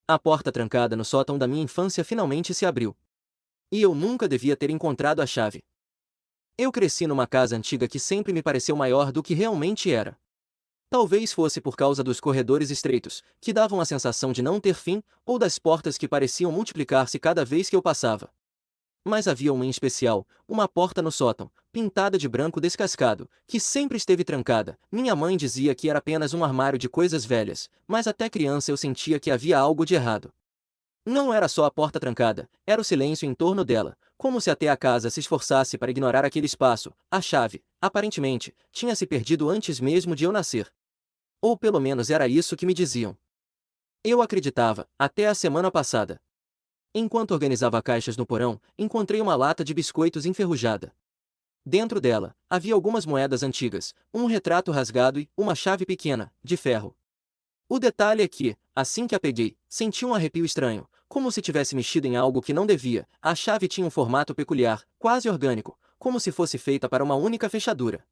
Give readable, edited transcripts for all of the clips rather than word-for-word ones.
A porta trancada no sótão da minha infância finalmente se abriu. E eu nunca devia ter encontrado a chave. Eu cresci numa casa antiga que sempre me pareceu maior do que realmente era. Talvez fosse por causa dos corredores estreitos, que davam a sensação de não ter fim, ou das portas que pareciam multiplicar-se cada vez que eu passava. Mas havia uma em especial, uma porta no sótão, pintada de branco descascado, que sempre esteve trancada. Minha mãe dizia que era apenas um armário de coisas velhas, mas até criança eu sentia que havia algo de errado. Não era só a porta trancada, era o silêncio em torno dela, como se até a casa se esforçasse para ignorar aquele espaço. A chave, aparentemente, tinha se perdido antes mesmo de eu nascer. Ou pelo menos era isso que me diziam. Eu acreditava, até a semana passada. Enquanto organizava caixas no porão, encontrei uma lata de biscoitos enferrujada. Dentro dela, havia algumas moedas antigas, um retrato rasgado e uma chave pequena, de ferro. O detalhe é que, assim que a peguei, senti um arrepio estranho, como se tivesse mexido em algo que não devia. A chave tinha um formato peculiar, quase orgânico, como se fosse feita para uma única fechadura.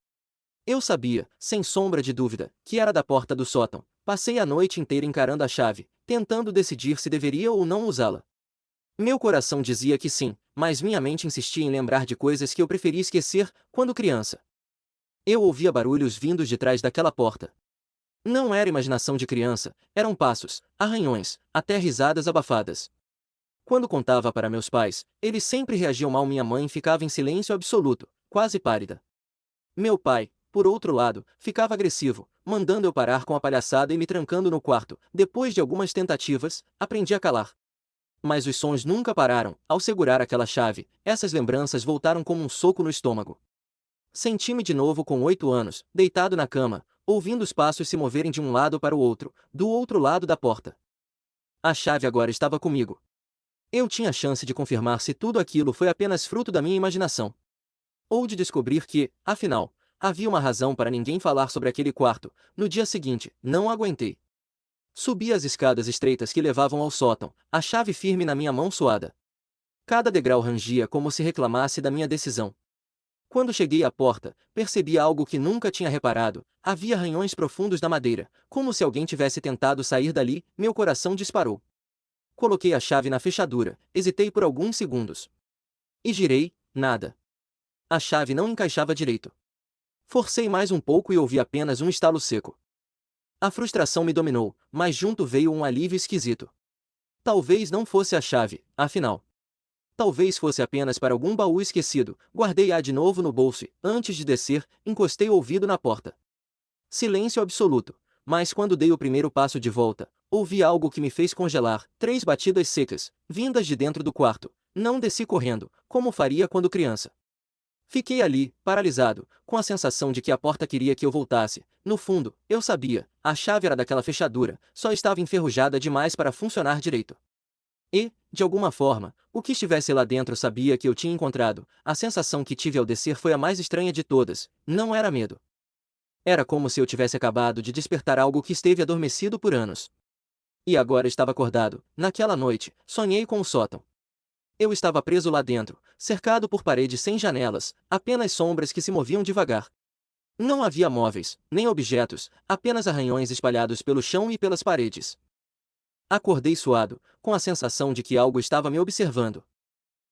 Eu sabia, sem sombra de dúvida, que era da porta do sótão. Passei a noite inteira encarando a chave, tentando decidir se deveria ou não usá-la. Meu coração dizia que sim, mas minha mente insistia em lembrar de coisas que eu preferia esquecer quando criança. Eu ouvia barulhos vindos de trás daquela porta. Não era imaginação de criança, eram passos, arranhões, até risadas abafadas. Quando contava para meus pais, eles sempre reagiam mal. Minha mãe ficava em silêncio absoluto, quase pálida. Meu pai, por outro lado, ficava agressivo, mandando eu parar com a palhaçada e me trancando no quarto. Depois de algumas tentativas, aprendi a calar. Mas os sons nunca pararam. Ao segurar aquela chave, essas lembranças voltaram como um soco no estômago. Senti-me de novo com 8 anos, deitado na cama, ouvindo os passos se moverem de um lado para o outro, do outro lado da porta. A chave agora estava comigo. Eu tinha a chance de confirmar se tudo aquilo foi apenas fruto da minha imaginação. Ou de descobrir que, afinal, havia uma razão para ninguém falar sobre aquele quarto. No dia seguinte, não aguentei. Subi as escadas estreitas que levavam ao sótão, a chave firme na minha mão suada. Cada degrau rangia como se reclamasse da minha decisão. Quando cheguei à porta, percebi algo que nunca tinha reparado. Havia arranhões profundos na madeira, como se alguém tivesse tentado sair dali. Meu coração disparou. Coloquei a chave na fechadura, hesitei por alguns segundos. E girei, nada. A chave não encaixava direito. Forcei mais um pouco e ouvi apenas um estalo seco. A frustração me dominou, mas junto veio um alívio esquisito. Talvez não fosse a chave, afinal. Talvez fosse apenas para algum baú esquecido. Guardei-a de novo no bolso e, antes de descer, encostei o ouvido na porta. Silêncio absoluto, mas quando dei o primeiro passo de volta, ouvi algo que me fez congelar. 3 batidas secas, vindas de dentro do quarto. Não desci correndo, como faria quando criança. Fiquei ali, paralisado, com a sensação de que a porta queria que eu voltasse. No fundo, eu sabia, a chave era daquela fechadura, só estava enferrujada demais para funcionar direito. E, de alguma forma, o que estivesse lá dentro sabia que eu tinha encontrado. A sensação que tive ao descer foi a mais estranha de todas. Não era medo. Era como se eu tivesse acabado de despertar algo que esteve adormecido por anos. E agora estava acordado. Naquela noite, sonhei com o sótão. Eu estava preso lá dentro, cercado por paredes sem janelas, apenas sombras que se moviam devagar. Não havia móveis, nem objetos, apenas arranhões espalhados pelo chão e pelas paredes. Acordei suado, com a sensação de que algo estava me observando.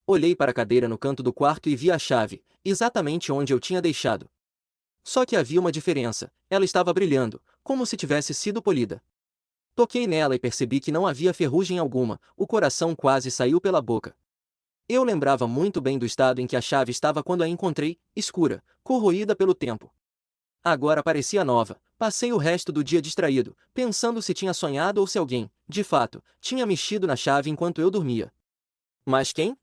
Olhei para a cadeira no canto do quarto e vi a chave, exatamente onde eu tinha deixado. Só que havia uma diferença, ela estava brilhando, como se tivesse sido polida. Toquei nela e percebi que não havia ferrugem alguma. O coração quase saiu pela boca. Eu lembrava muito bem do estado em que a chave estava quando a encontrei, escura, corroída pelo tempo. Agora parecia nova. Passei o resto do dia distraído, pensando se tinha sonhado ou se alguém, de fato, tinha mexido na chave enquanto eu dormia. Mas quem?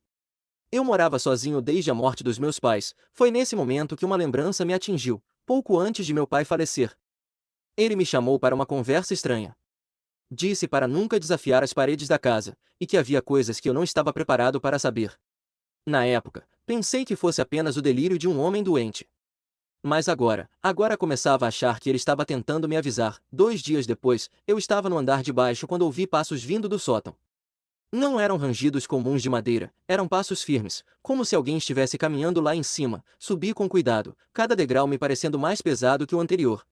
Eu morava sozinho desde a morte dos meus pais. Foi nesse momento que uma lembrança me atingiu, pouco antes de meu pai falecer. Ele me chamou para uma conversa estranha. Disse para nunca desafiar as paredes da casa, e que havia coisas que eu não estava preparado para saber. Na época, pensei que fosse apenas o delírio de um homem doente. Mas agora começava a achar que ele estava tentando me avisar. 2 dias depois, eu estava no andar de baixo quando ouvi passos vindo do sótão. Não eram rangidos comuns de madeira, eram passos firmes, como se alguém estivesse caminhando lá em cima. Subi com cuidado, cada degrau me parecendo mais pesado que o anterior.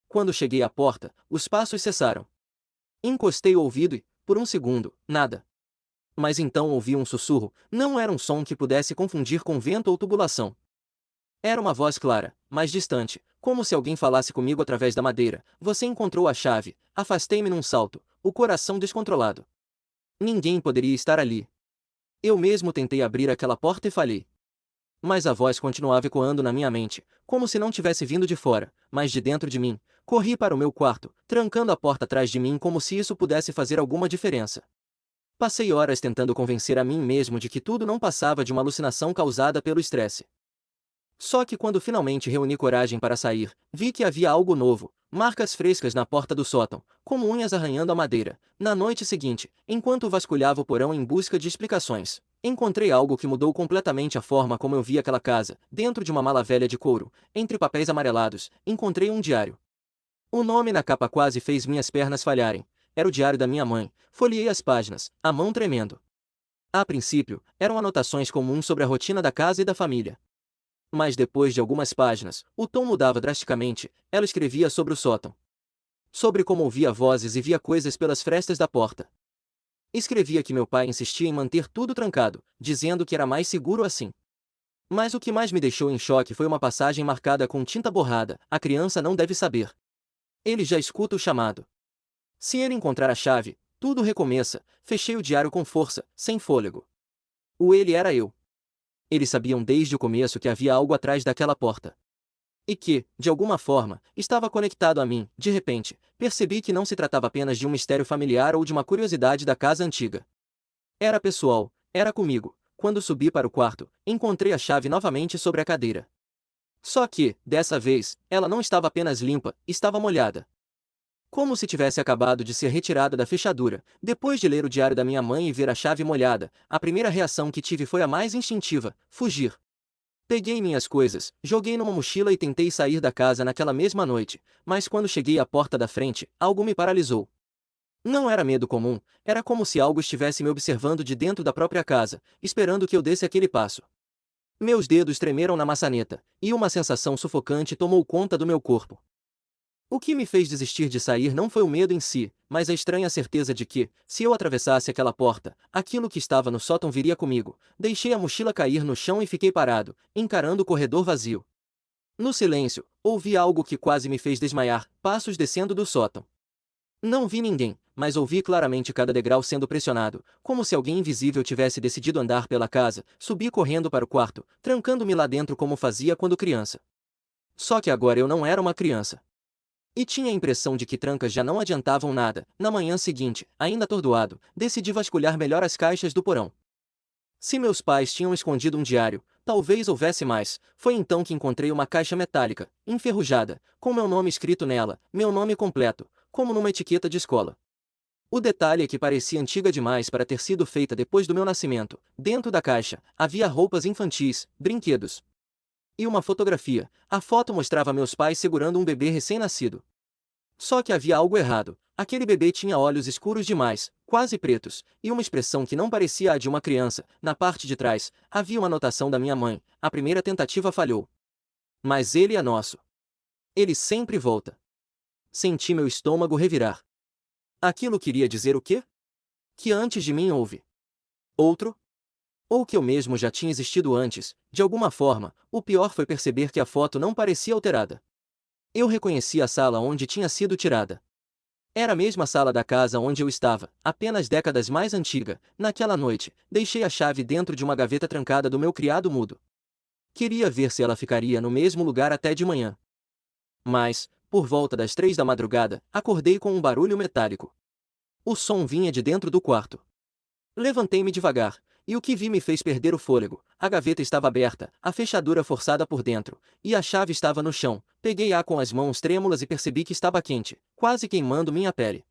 Quando cheguei à porta, os passos cessaram. Encostei o ouvido e, por um segundo, nada. Mas então ouvi um sussurro, não era um som que pudesse confundir com vento ou tubulação. Era uma voz clara, mas distante, como se alguém falasse comigo através da madeira. Você encontrou a chave. Afastei-me num salto, o coração descontrolado. Ninguém poderia estar ali. Eu mesmo tentei abrir aquela porta e falhei. Mas a voz continuava ecoando na minha mente, como se não tivesse vindo de fora, mas de dentro de mim. Corri para o meu quarto, trancando a porta atrás de mim como se isso pudesse fazer alguma diferença. Passei horas tentando convencer a mim mesmo de que tudo não passava de uma alucinação causada pelo estresse. Só que quando finalmente reuni coragem para sair, vi que havia algo novo, marcas frescas na porta do sótão, como unhas arranhando a madeira. Na noite seguinte, enquanto vasculhava o porão em busca de explicações, encontrei algo que mudou completamente a forma como eu via aquela casa. Dentro de uma mala velha de couro, entre papéis amarelados, encontrei um diário. O nome na capa quase fez minhas pernas falharem. Era o diário da minha mãe. Folheei as páginas, a mão tremendo. A princípio, eram anotações comuns sobre a rotina da casa e da família. Mas depois de algumas páginas, o tom mudava drasticamente. Ela escrevia sobre o sótão. Sobre como ouvia vozes e via coisas pelas frestas da porta. Escrevia que meu pai insistia em manter tudo trancado, dizendo que era mais seguro assim. Mas o que mais me deixou em choque foi uma passagem marcada com tinta borrada. A criança não deve saber. Ele já escuta o chamado. Se ele encontrar a chave, tudo recomeça. Fechei o diário com força, sem fôlego. O ele era eu. Eles sabiam desde o começo que havia algo atrás daquela porta. E que, de alguma forma, estava conectado a mim. De repente, percebi que não se tratava apenas de um mistério familiar ou de uma curiosidade da casa antiga. Era pessoal, era comigo. Quando subi para o quarto, encontrei a chave novamente sobre a cadeira. Só que, dessa vez, ela não estava apenas limpa, estava molhada. Como se tivesse acabado de ser retirada da fechadura. Depois de ler o diário da minha mãe e ver a chave molhada, a primeira reação que tive foi a mais instintiva: fugir. Peguei minhas coisas, joguei numa mochila e tentei sair da casa naquela mesma noite, mas quando cheguei à porta da frente, algo me paralisou. Não era medo comum, era como se algo estivesse me observando de dentro da própria casa, esperando que eu desse aquele passo. Meus dedos tremeram na maçaneta, e uma sensação sufocante tomou conta do meu corpo. O que me fez desistir de sair não foi o medo em si, mas a estranha certeza de que, se eu atravessasse aquela porta, aquilo que estava no sótão viria comigo. Deixei a mochila cair no chão e fiquei parado, encarando o corredor vazio. No silêncio, ouvi algo que quase me fez desmaiar: passos descendo do sótão. Não vi ninguém, mas ouvi claramente cada degrau sendo pressionado, como se alguém invisível tivesse decidido andar pela casa. Subi correndo para o quarto, trancando-me lá dentro como fazia quando criança. Só que agora eu não era uma criança. E tinha a impressão de que trancas já não adiantavam nada. Na manhã seguinte, ainda atordoado, decidi vasculhar melhor as caixas do porão. Se meus pais tinham escondido um diário, talvez houvesse mais. Foi então que encontrei uma caixa metálica, enferrujada, com meu nome escrito nela, meu nome completo, como numa etiqueta de escola. O detalhe é que parecia antiga demais para ter sido feita depois do meu nascimento. Dentro da caixa, havia roupas infantis, brinquedos. E uma fotografia. A foto mostrava meus pais segurando um bebê recém-nascido. Só que havia algo errado. Aquele bebê tinha olhos escuros demais, quase pretos, e uma expressão que não parecia a de uma criança. Na parte de trás, havia uma anotação da minha mãe: a primeira tentativa falhou. Mas ele é nosso. Ele sempre volta. Senti meu estômago revirar. Aquilo queria dizer o quê? Que antes de mim houve outro? Ou que eu mesmo já tinha existido antes? De alguma forma, o pior foi perceber que a foto não parecia alterada. Eu reconheci a sala onde tinha sido tirada. Era a mesma sala da casa onde eu estava, apenas décadas mais antiga. Naquela noite, deixei a chave dentro de uma gaveta trancada do meu criado mudo. Queria ver se ela ficaria no mesmo lugar até de manhã. Mas, por volta das 3 da madrugada, acordei com um barulho metálico. O som vinha de dentro do quarto. Levantei-me devagar, e o que vi me fez perder o fôlego. A gaveta estava aberta, a fechadura forçada por dentro, e a chave estava no chão. Peguei-a com as mãos trêmulas e percebi que estava quente, quase queimando minha pele.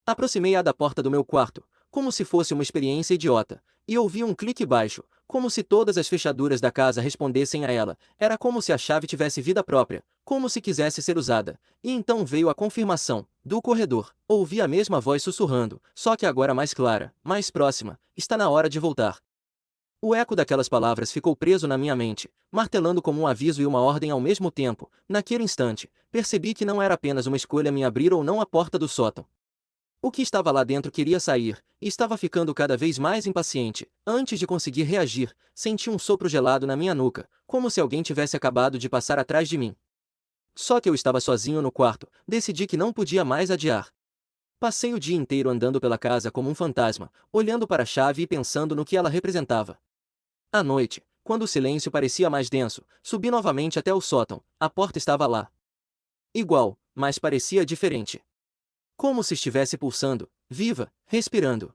Aproximei-a da porta do meu quarto, como se fosse uma experiência idiota, e ouvi um clique baixo, como se todas as fechaduras da casa respondessem a ela. Era como se a chave tivesse vida própria, como se quisesse ser usada. E então veio a confirmação. Do corredor, ouvi a mesma voz sussurrando, só que agora mais clara, mais próxima: está na hora de voltar. O eco daquelas palavras ficou preso na minha mente, martelando como um aviso e uma ordem ao mesmo tempo. Naquele instante, percebi que não era apenas uma escolha me abrir ou não a porta do sótão. O que estava lá dentro queria sair, e estava ficando cada vez mais impaciente. Antes de conseguir reagir, senti um sopro gelado na minha nuca, como se alguém tivesse acabado de passar atrás de mim. Só que eu estava sozinho no quarto, decidi que não podia mais adiar. Passei o dia inteiro andando pela casa como um fantasma, olhando para a chave e pensando no que ela representava. À noite, quando o silêncio parecia mais denso, subi novamente até o sótão. A porta estava lá. Igual, mas parecia diferente. Como se estivesse pulsando, viva, respirando.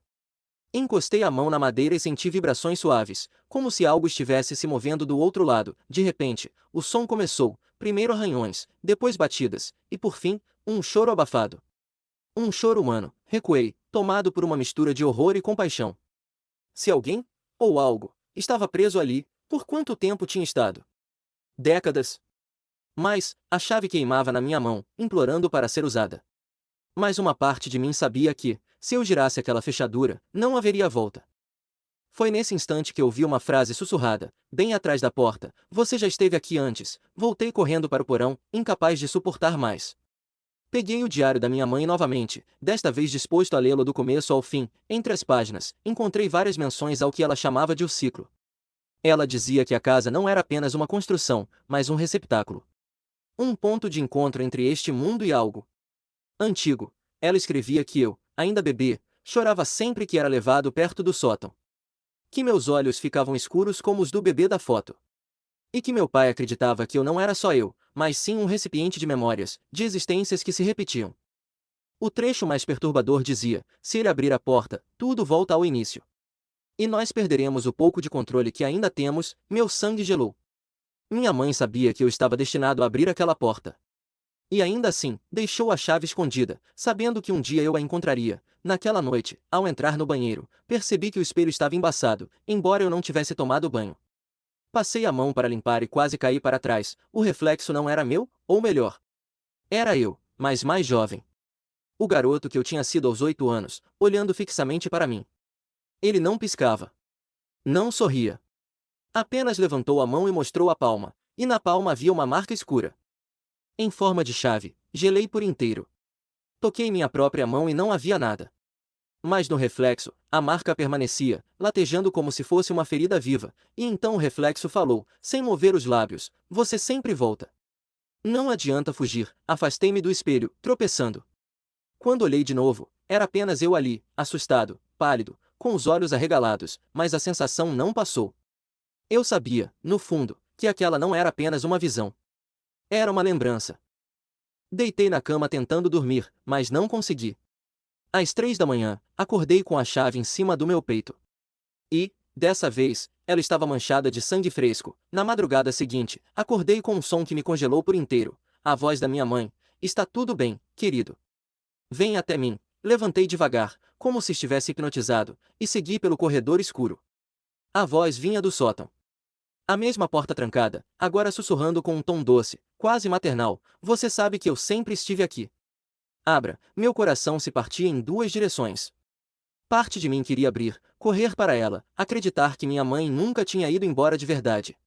Encostei a mão na madeira e senti vibrações suaves, como se algo estivesse se movendo do outro lado. De repente, o som começou, primeiro arranhões, depois batidas, e por fim, um choro abafado. Um choro humano. Recuei, tomado por uma mistura de horror e compaixão. Se alguém, ou algo, estava preso ali, por quanto tempo tinha estado? Décadas. Mas, a chave queimava na minha mão, implorando para ser usada. Mas uma parte de mim sabia que, se eu girasse aquela fechadura, não haveria volta. Foi nesse instante que ouvi uma frase sussurrada, bem atrás da porta: "Você já esteve aqui antes." Voltei correndo para o porão, incapaz de suportar mais. Peguei o diário da minha mãe novamente, desta vez disposto a lê-lo do começo ao fim. Entre as páginas, encontrei várias menções ao que ela chamava de o ciclo. Ela dizia que a casa não era apenas uma construção, mas um receptáculo. Um ponto de encontro entre este mundo e algo antigo. Ela escrevia que eu, ainda bebê, chorava sempre que era levado perto do sótão. Que meus olhos ficavam escuros como os do bebê da foto. E que meu pai acreditava que eu não era só eu, mas sim um recipiente de memórias, de existências que se repetiam. O trecho mais perturbador dizia: se ele abrir a porta, tudo volta ao início. E nós perderemos o pouco de controle que ainda temos. Meu sangue gelou. Minha mãe sabia que eu estava destinado a abrir aquela porta. E ainda assim, deixou a chave escondida, sabendo que um dia eu a encontraria. Naquela noite, ao entrar no banheiro, percebi que o espelho estava embaçado, embora eu não tivesse tomado banho. Passei a mão para limpar e quase caí para trás. O reflexo não era meu, ou melhor, era eu, mas mais jovem. O garoto que eu tinha sido aos 8 anos, olhando fixamente para mim. Ele não piscava. Não sorria. Apenas levantou a mão e mostrou a palma, e na palma havia uma marca escura. Em forma de chave. Gelei por inteiro. Toquei minha própria mão e não havia nada. Mas no reflexo, a marca permanecia, latejando como se fosse uma ferida viva, e então o reflexo falou, sem mover os lábios: "Você sempre volta. Não adianta fugir." Afastei-me do espelho, tropeçando. Quando olhei de novo, era apenas eu ali, assustado, pálido, com os olhos arregalados, mas a sensação não passou. Eu sabia, no fundo, que aquela não era apenas uma visão. Era uma lembrança. Deitei na cama tentando dormir, mas não consegui. Às 3 da manhã, acordei com a chave em cima do meu peito. E, dessa vez, ela estava manchada de sangue fresco. Na madrugada seguinte, acordei com um som que me congelou por inteiro. A voz da minha mãe: "Está tudo bem, querido. Vem até mim." Levantei devagar, como se estivesse hipnotizado, e segui pelo corredor escuro. A voz vinha do sótão. A mesma porta trancada, agora sussurrando com um tom doce, quase maternal: "Você sabe que eu sempre estive aqui. Abra." Meu coração se partia em duas direções. Parte de mim queria abrir, correr para ela, acreditar que minha mãe nunca tinha ido embora de verdade.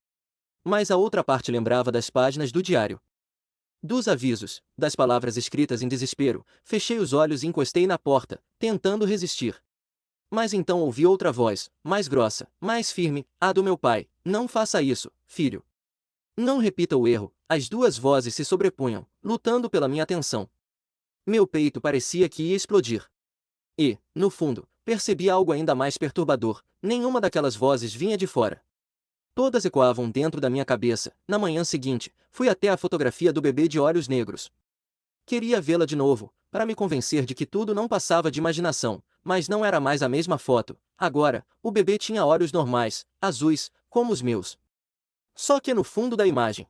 Mas a outra parte lembrava das páginas do diário. Dos avisos, das palavras escritas em desespero. Fechei os olhos e encostei na porta, tentando resistir. Mas então ouvi outra voz, mais grossa, mais firme, a do meu pai: "Não faça isso, filho. Não repita o erro." As duas vozes se sobrepunham, lutando pela minha atenção. Meu peito parecia que ia explodir. E, no fundo, percebi algo ainda mais perturbador: nenhuma daquelas vozes vinha de fora. Todas ecoavam dentro da minha cabeça. Na manhã seguinte, fui até a fotografia do bebê de olhos negros. Queria vê-la de novo, para me convencer de que tudo não passava de imaginação, mas não era mais a mesma foto. Agora, o bebê tinha olhos normais, azuis, como os meus. Só que no fundo da imagem,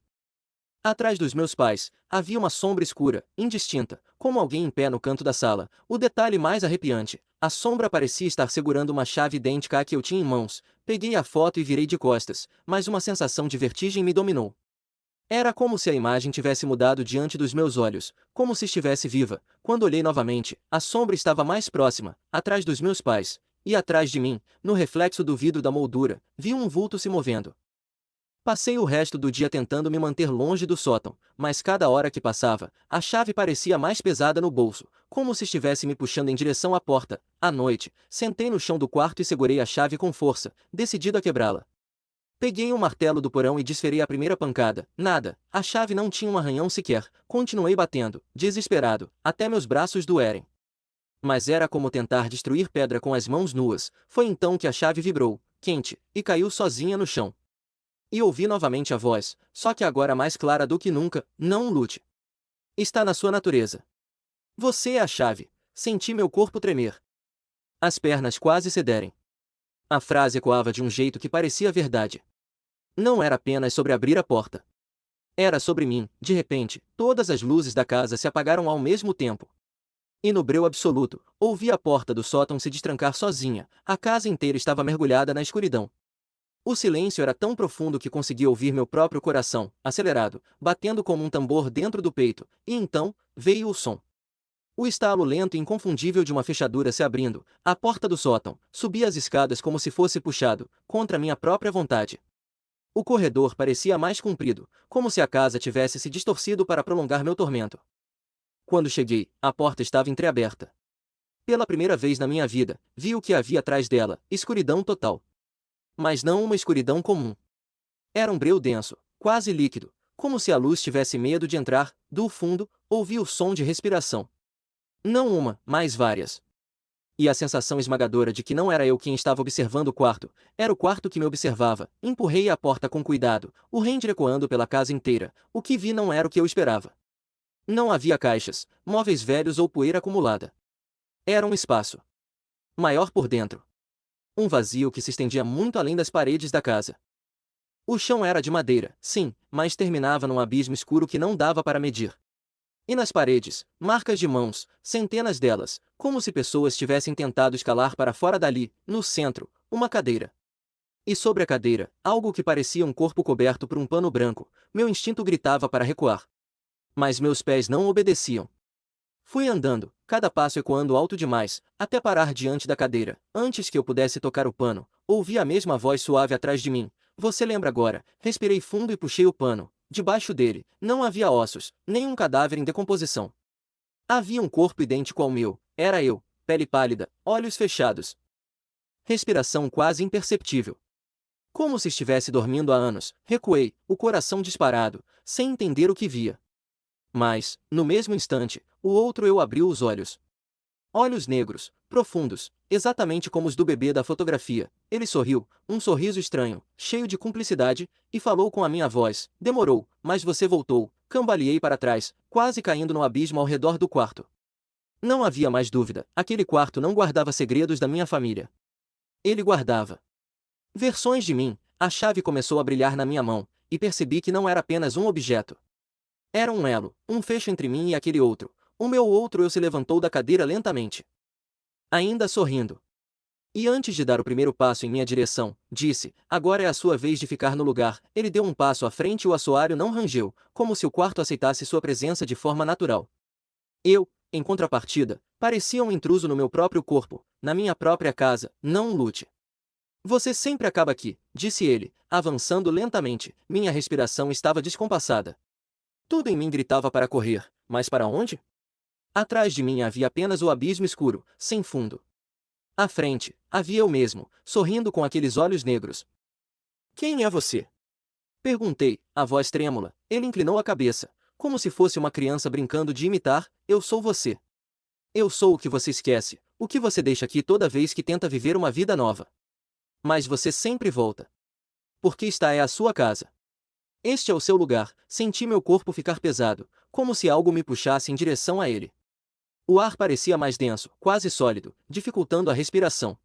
atrás dos meus pais, havia uma sombra escura, indistinta, como alguém em pé no canto da sala. O detalhe mais arrepiante: a sombra parecia estar segurando uma chave idêntica à que eu tinha em mãos. Peguei a foto e virei de costas, mas uma sensação de vertigem me dominou. Era como se a imagem tivesse mudado diante dos meus olhos, como se estivesse viva. Quando olhei novamente, a sombra estava mais próxima, atrás dos meus pais, e atrás de mim, no reflexo do vidro da moldura, vi um vulto se movendo. Passei o resto do dia tentando me manter longe do sótão, mas cada hora que passava, a chave parecia mais pesada no bolso, como se estivesse me puxando em direção à porta. À noite, sentei no chão do quarto e segurei a chave com força, decidido a quebrá-la. Peguei um martelo do porão e desferei a primeira pancada. Nada, a chave não tinha um arranhão sequer. Continuei batendo, desesperado, até meus braços doerem. Mas era como tentar destruir pedra com as mãos nuas. Foi então que a chave vibrou, quente, e caiu sozinha no chão. E ouvi novamente a voz, só que agora mais clara do que nunca: não lute. Está na sua natureza. Você é a chave. Senti meu corpo tremer. As pernas quase cederem. A frase ecoava de um jeito que parecia verdade. Não era apenas sobre abrir a porta. Era sobre mim. De repente, todas as luzes da casa se apagaram ao mesmo tempo. E no breu absoluto, ouvi a porta do sótão se destrancar sozinha. A casa inteira estava mergulhada na escuridão. O silêncio era tão profundo que consegui ouvir meu próprio coração, acelerado, batendo como um tambor dentro do peito, e então, veio o som. O estalo lento e inconfundível de uma fechadura se abrindo, a porta do sótão, subi as escadas como se fosse puxado, contra minha própria vontade. O corredor parecia mais comprido, como se a casa tivesse se distorcido para prolongar meu tormento. Quando cheguei, a porta estava entreaberta. Pela primeira vez na minha vida, vi o que havia atrás dela: escuridão total. Mas não uma escuridão comum. Era um breu denso, quase líquido, como se a luz tivesse medo de entrar. Do fundo, ouvi o som de respiração. Não uma, mas várias. E a sensação esmagadora de que não era eu quem estava observando o quarto, era o quarto que me observava. Empurrei a porta com cuidado, o render ecoando pela casa inteira. O que vi não era o que eu esperava. Não havia caixas, móveis velhos ou poeira acumulada. Era um espaço maior por dentro. Um vazio que se estendia muito além das paredes da casa. O chão era de madeira, sim, mas terminava num abismo escuro que não dava para medir. E nas paredes, marcas de mãos, centenas delas, como se pessoas tivessem tentado escalar para fora dali. No centro, uma cadeira. E sobre a cadeira, algo que parecia um corpo coberto por um pano branco. Meu instinto gritava para recuar. Mas meus pés não obedeciam. Fui andando, cada passo ecoando alto demais, até parar diante da cadeira. Antes que eu pudesse tocar o pano, ouvi a mesma voz suave atrás de mim. Você lembra agora? Respirei fundo e puxei o pano. Debaixo dele, não havia ossos, nem um cadáver em decomposição. Havia um corpo idêntico ao meu. Era eu, pele pálida, olhos fechados. Respiração quase imperceptível. Como se estivesse dormindo há anos. Recuei, o coração disparado, sem entender o que via. Mas, no mesmo instante, o outro eu abriu os olhos. Olhos negros, profundos, exatamente como os do bebê da fotografia. Ele sorriu, um sorriso estranho, cheio de cumplicidade, e falou com a minha voz. Demorou, mas você voltou. Cambaleei para trás, quase caindo no abismo ao redor do quarto. Não havia mais dúvida, aquele quarto não guardava segredos da minha família. Ele guardava versões de mim. A chave começou a brilhar na minha mão, e percebi que não era apenas um objeto. Era um elo, um fecho entre mim e aquele outro. O meu outro eu se levantou da cadeira lentamente, ainda sorrindo. E antes de dar o primeiro passo em minha direção, disse: agora é a sua vez de ficar no lugar. Ele deu um passo à frente e o assoalho não rangeu, como se o quarto aceitasse sua presença de forma natural. Eu, em contrapartida, parecia um intruso no meu próprio corpo, na minha própria casa. Não lute. Você sempre acaba aqui, disse ele, avançando lentamente. Minha respiração estava descompassada. Tudo em mim gritava para correr, mas para onde? Atrás de mim havia apenas o abismo escuro, sem fundo. À frente, havia eu mesmo, sorrindo com aqueles olhos negros. Quem é você? Perguntei, a voz trêmula. Ele inclinou a cabeça, como se fosse uma criança brincando de imitar. Eu sou você. Eu sou o que você esquece, o que você deixa aqui toda vez que tenta viver uma vida nova. Mas você sempre volta. Porque esta é a sua casa. Este é o seu lugar. Senti meu corpo ficar pesado, como se algo me puxasse em direção a ele. O ar parecia mais denso, quase sólido, dificultando a respiração.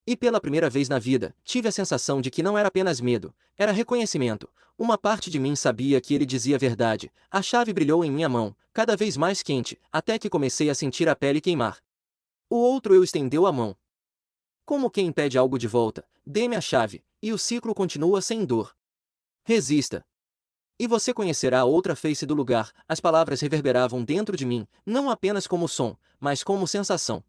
E pela primeira vez na vida, tive a sensação de que não era apenas medo, era reconhecimento. Uma parte de mim sabia que ele dizia a verdade. A chave brilhou em minha mão, cada vez mais quente, até que comecei a sentir a pele queimar. O outro eu estendeu a mão. Como quem pede algo de volta: dê-me a chave, e o ciclo continua sem dor. Resista. E você conhecerá a outra face do lugar. As palavras reverberavam dentro de mim, não apenas como som, mas como sensação.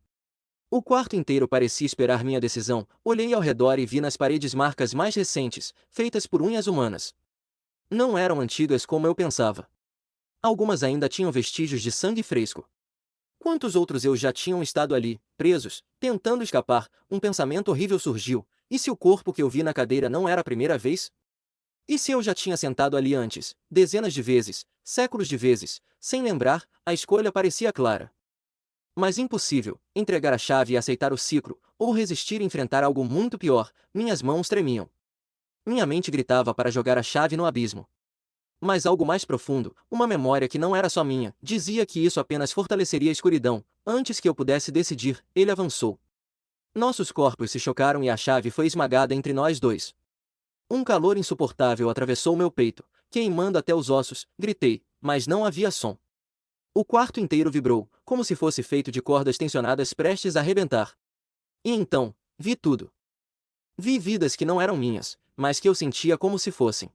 O quarto inteiro parecia esperar minha decisão. Olhei ao redor e vi nas paredes marcas mais recentes, feitas por unhas humanas. Não eram antigas como eu pensava. Algumas ainda tinham vestígios de sangue fresco. Quantos outros eu já tinham estado ali, presos, tentando escapar? Um pensamento horrível surgiu. E se o corpo que eu vi na cadeira não era a primeira vez? E se eu já tinha sentado ali antes, dezenas de vezes, séculos de vezes, sem lembrar? A escolha parecia clara. Mas impossível, entregar a chave e aceitar o ciclo, ou resistir e enfrentar algo muito pior. Minhas mãos tremiam. Minha mente gritava para jogar a chave no abismo. Mas algo mais profundo, uma memória que não era só minha, dizia que isso apenas fortaleceria a escuridão. Antes que eu pudesse decidir, ele avançou. Nossos corpos se chocaram e a chave foi esmagada entre nós dois. Um calor insuportável atravessou meu peito, queimando até os ossos. Gritei, mas não havia som. O quarto inteiro vibrou, como se fosse feito de cordas tensionadas prestes a arrebentar. E então, vi tudo. Vi vidas que não eram minhas, mas que eu sentia como se fossem.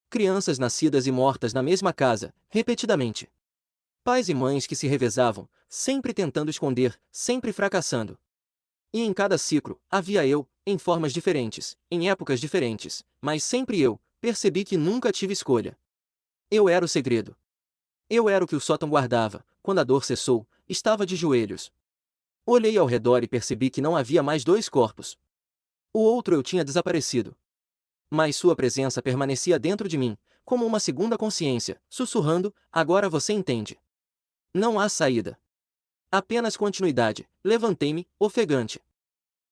Crianças nascidas e mortas na mesma casa, repetidamente. Pais e mães que se revezavam, sempre tentando esconder, sempre fracassando. E em cada ciclo, havia eu, em formas diferentes, em épocas diferentes, mas sempre eu. Percebi que nunca tive escolha. Eu era o segredo. Eu era o que o sótão guardava. Quando a dor cessou, estava de joelhos. Olhei ao redor e percebi que não havia mais dois corpos. O outro eu tinha desaparecido. Mas sua presença permanecia dentro de mim, como uma segunda consciência, sussurrando: agora você entende. Não há saída. Apenas continuidade. Levantei-me, ofegante.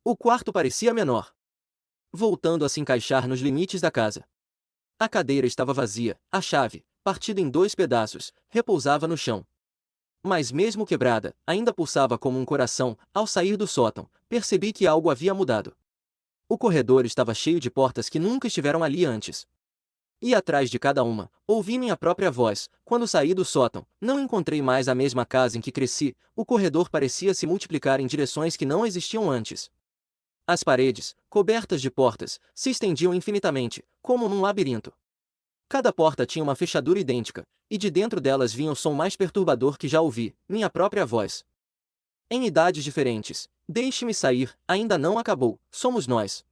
O quarto parecia menor, voltando a se encaixar nos limites da casa. A cadeira estava vazia, a chave, partida em dois pedaços, repousava no chão. Mas mesmo quebrada, ainda pulsava como um coração. Ao sair do sótão, percebi que algo havia mudado. O corredor estava cheio de portas que nunca estiveram ali antes. E atrás de cada uma, ouvi minha própria voz. Quando saí do sótão, não encontrei mais a mesma casa em que cresci. O corredor parecia se multiplicar em direções que não existiam antes. As paredes, cobertas de portas, se estendiam infinitamente, como num labirinto. Cada porta tinha uma fechadura idêntica, e de dentro delas vinha o som mais perturbador que já ouvi, minha própria voz. Em idades diferentes. Deixe-me sair, ainda não acabou, somos nós.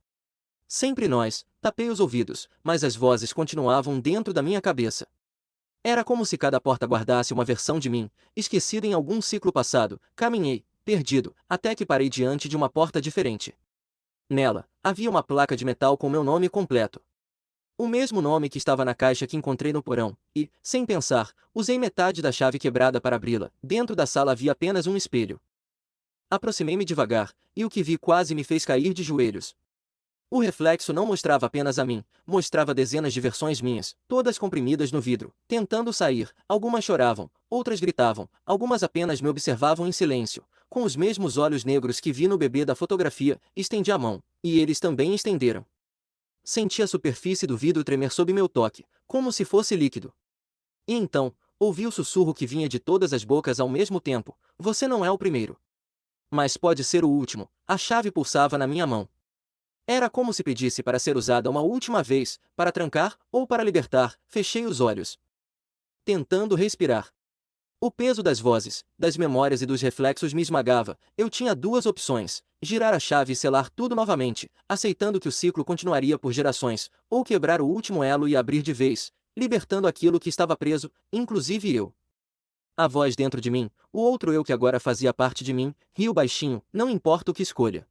Sempre nós. Tapei os ouvidos, mas as vozes continuavam dentro da minha cabeça. Era como se cada porta guardasse uma versão de mim, esquecida em algum ciclo passado. Caminhei, perdido, até que parei diante de uma porta diferente. Nela, havia uma placa de metal com meu nome completo. O mesmo nome que estava na caixa que encontrei no porão, e, sem pensar, usei metade da chave quebrada para abri-la. Dentro da sala havia apenas um espelho. Aproximei-me devagar, e o que vi quase me fez cair de joelhos. O reflexo não mostrava apenas a mim, mostrava dezenas de versões minhas, todas comprimidas no vidro, tentando sair. Algumas choravam, outras gritavam, algumas apenas me observavam em silêncio, com os mesmos olhos negros que vi no bebê da fotografia. Estendi a mão, e eles também estenderam. Senti a superfície do vidro tremer sob meu toque, como se fosse líquido. E então, ouvi o sussurro que vinha de todas as bocas ao mesmo tempo: você não é o primeiro. Mas pode ser o último. A chave pulsava na minha mão. Era como se pedisse para ser usada uma última vez, para trancar ou para libertar. Fechei os olhos, tentando respirar. O peso das vozes, das memórias e dos reflexos me esmagava. Eu tinha duas opções: girar a chave e selar tudo novamente, aceitando que o ciclo continuaria por gerações, ou quebrar o último elo e abrir de vez, libertando aquilo que estava preso, inclusive eu. A voz dentro de mim, o outro eu que agora fazia parte de mim, riu baixinho: não importa o que escolha.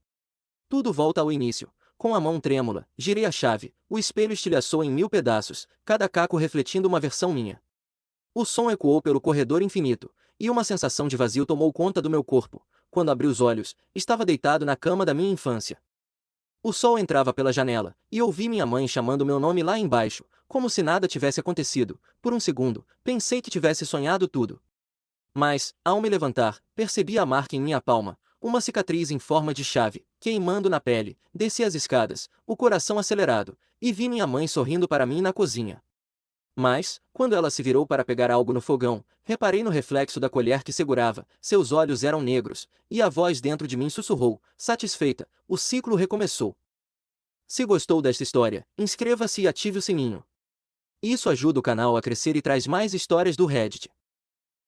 Tudo volta ao início. Com a mão trêmula, girei a chave, o espelho estilhaçou em 1000 pedaços, cada caco refletindo uma versão minha. O som ecoou pelo corredor infinito, e uma sensação de vazio tomou conta do meu corpo. Quando abri os olhos, estava deitado na cama da minha infância. O sol entrava pela janela, e ouvi minha mãe chamando meu nome lá embaixo, como se nada tivesse acontecido. Por um segundo, pensei que tivesse sonhado tudo. Mas, ao me levantar, percebi a marca em minha palma, uma cicatriz em forma de chave, queimando na pele. Desci as escadas, o coração acelerado, e vi minha mãe sorrindo para mim na cozinha. Mas, quando ela se virou para pegar algo no fogão, reparei no reflexo da colher que segurava. Seus olhos eram negros, e a voz dentro de mim sussurrou, satisfeita: o ciclo recomeçou. Se gostou desta história, inscreva-se e ative o sininho. Isso ajuda o canal a crescer e traz mais histórias do Reddit.